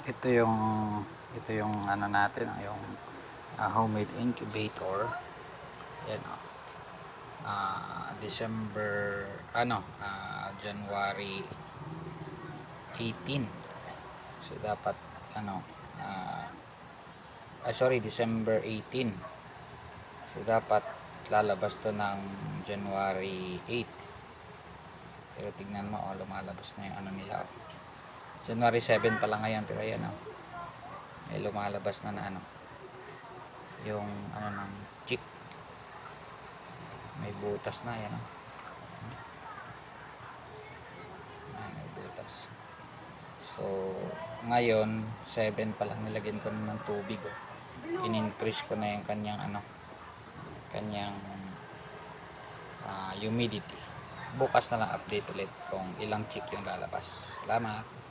ito yung ano natin, yung homemade incubator. Yan December January 18. So dapat December 18. So dapat lalabas to ng January 8. Pero tignan mo, lumalabas na yung ano nila. January 7 pa lang ngayon, pero ayan may lumalabas na yung ng chick. May butas na yan. May butas. So ngayon 7 pa lang, nilagyan ko na ng tubig. In-increase ko na yung kanyang humidity. Bukas na lang update ulit kung ilang chick yung lalabas. Salamat.